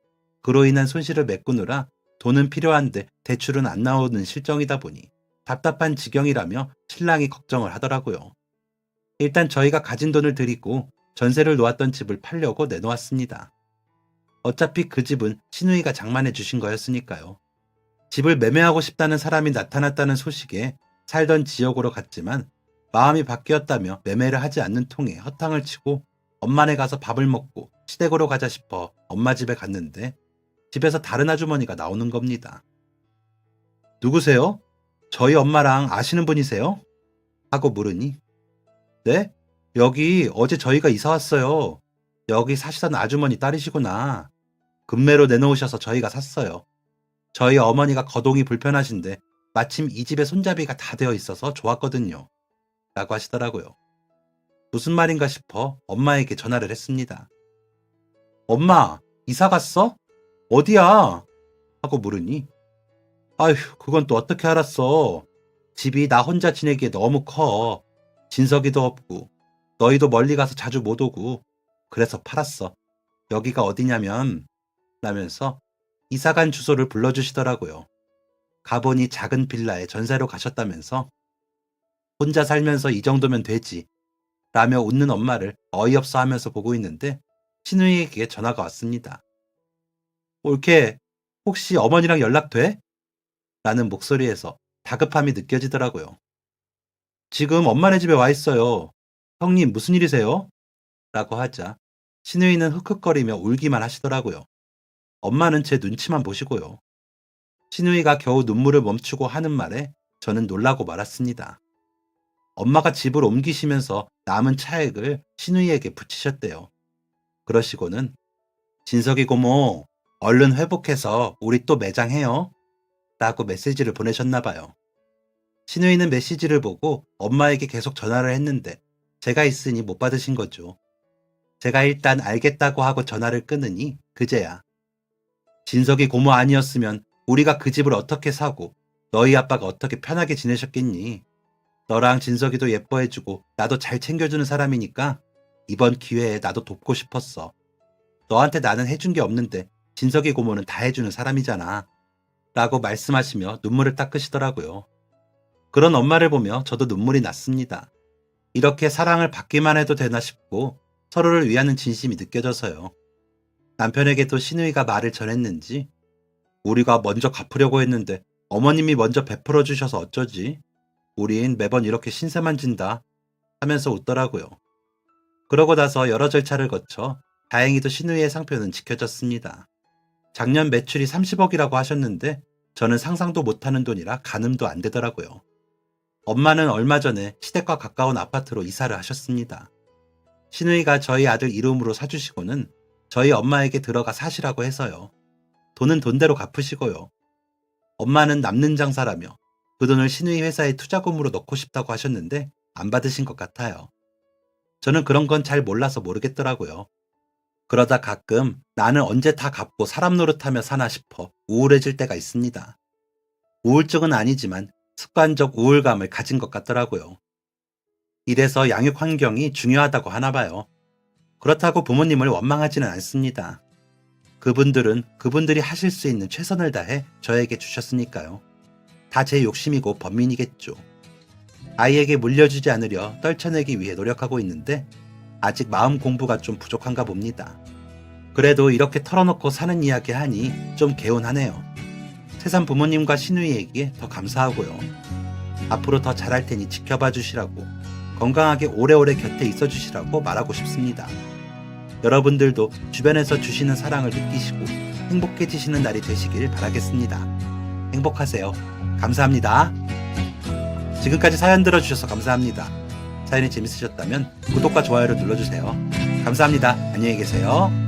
그로 인한 손실을 메꾸느라 돈은 필요한데 대출은 안 나오는 실정이다 보니 답답한 지경이라며 신랑이 걱정을 하더라고요. 일단 저희가 가진 돈을 들이고 전세를 놓았던 집을 팔려고 내놓았습니다. 어차피 그 집은 시누이가 장만해 주신 거였으니까요. 집을 매매하고 싶다는 사람이 나타났다는 소식에 살던 지역으로 갔지만 마음이 바뀌었다며 매매를 하지 않는 통에 허탕을 치고 엄마네 가서 밥을 먹고 시댁으로 가자 싶어 엄마 집에 갔는데 집에서 다른 아주머니가 나오는 겁니다. 누구세요? 저희 엄마랑 아시는 분이세요? 하고 물으니 네? 여기 어제 저희가 이사 왔어요. 여기 사시던 아주머니 딸이시구나. 금매로 내놓으셔서 저희가 샀어요. 저희 어머니가 거동이 불편하신데 마침 이 집에 손잡이가 다 되어 있어서 좋았거든요. 라고 하시더라고요. 무슨 말인가 싶어 엄마에게 전화를 했습니다. 엄마, 이사 갔어? 어디야? 하고 물으니 아휴, 그건 또 어떻게 알았어? 집이 나 혼자 지내기에 너무 커. 진석이도 없고 너희도 멀리 가서 자주 못 오고 그래서 팔았어. 여기가 어디냐면 라면서 이사간 주소를 불러주시더라고요. 가보니 작은 빌라에 전세로 가셨다면서 혼자 살면서 이 정도면 되지 라며 웃는 엄마를 어이없어 하면서 보고 있는데 시누이에게 전화가 왔습니다. 올케 혹시 어머니랑 연락돼? 라는 목소리에서 다급함이 느껴지더라고요. 지금 엄마네 집에 와 있어요. 형님 무슨 일이세요? 라고 하자 시누이는 흑흑거리며 울기만 하시더라고요. 엄마는 제 눈치만 보시고요. 시누이가 겨우 눈물을 멈추고 하는 말에 저는 놀라고 말았습니다. 엄마가 집을 옮기시면서 남은 차액을 시누이에게 붙이셨대요. 그러시고는 진석이 고모 얼른 회복해서 우리 또 매장해요. 라고 메시지를 보내셨나 봐요. 시누이는 메시지를 보고 엄마에게 계속 전화를 했는데 제가 있으니 못 받으신 거죠. 제가 일단 알겠다고 하고 전화를 끊으니 그제야 진석이 고모 아니었으면 우리가 그 집을 어떻게 사고 너희 아빠가 어떻게 편하게 지내셨겠니? 너랑 진석이도 예뻐해주고 나도 잘 챙겨주는 사람이니까 이번 기회에 나도 돕고 싶었어. 너한테 나는 해준 게 없는데 진석이 고모는 다 해주는 사람이잖아. 라고 말씀하시며 눈물을 닦으시더라고요. 그런 엄마를 보며 저도 눈물이 났습니다. 이렇게 사랑을 받기만 해도 되나 싶고 서로를 위하는 진심이 느껴져서요. 남편에게도 신우이가 말을 전했는지 우리가 먼저 갚으려고 했는데 어머님이 먼저 베풀어 주셔서 어쩌지? 우린 매번 이렇게 신세만 진다 하면서 웃더라고요. 그러고 나서 여러 절차를 거쳐 다행히도 신우이의 상표는 지켜졌습니다. 작년 매출이 30억이라고 하셨는데 저는 상상도 못하는 돈이라 가늠도 안 되더라고요. 엄마는 얼마 전에 시댁과 가까운 아파트로 이사를 하셨습니다. 신우이가 저희 아들 이름으로 사주시고는 저희 엄마에게 들어가 사시라고 해서요. 돈은 돈대로 갚으시고요. 엄마는 남는 장사라며 그 돈을 신우이 회사에 투자금으로 넣고 싶다고 하셨는데 안 받으신 것 같아요. 저는 그런 건 잘 몰라서 모르겠더라고요. 그러다 가끔 나는 언제 다 갚고 사람 노릇하며 사나 싶어 우울해질 때가 있습니다. 우울증은 아니지만 습관적 우울감을 가진 것 같더라고요. 이래서 양육 환경이 중요하다고 하나 봐요. 그렇다고 부모님을 원망하지는 않습니다. 그분들은 그분들이 하실 수 있는 최선을 다해 저에게 주셨으니까요. 다 제 욕심이고 번민이겠죠. 아이에게 물려주지 않으려 떨쳐내기 위해 노력하고 있는데 아직 마음 공부가 좀 부족한가 봅니다. 그래도 이렇게 털어놓고 사는 이야기 하니 좀 개운하네요. 세상 부모님과 시누이에게 더 감사하고요. 앞으로 더 잘할 테니 지켜봐 주시라고, 건강하게 오래오래 곁에 있어 주시라고 말하고 싶습니다. 여러분들도 주변에서 주시는 사랑을 느끼시고 행복해지시는 날이 되시길 바라겠습니다. 행복하세요. 감사합니다. 지금까지 사연 들어주셔서 감사합니다. 사연이 재밌으셨다면 구독과 좋아요를 눌러주세요. 감사합니다. 안녕히 계세요.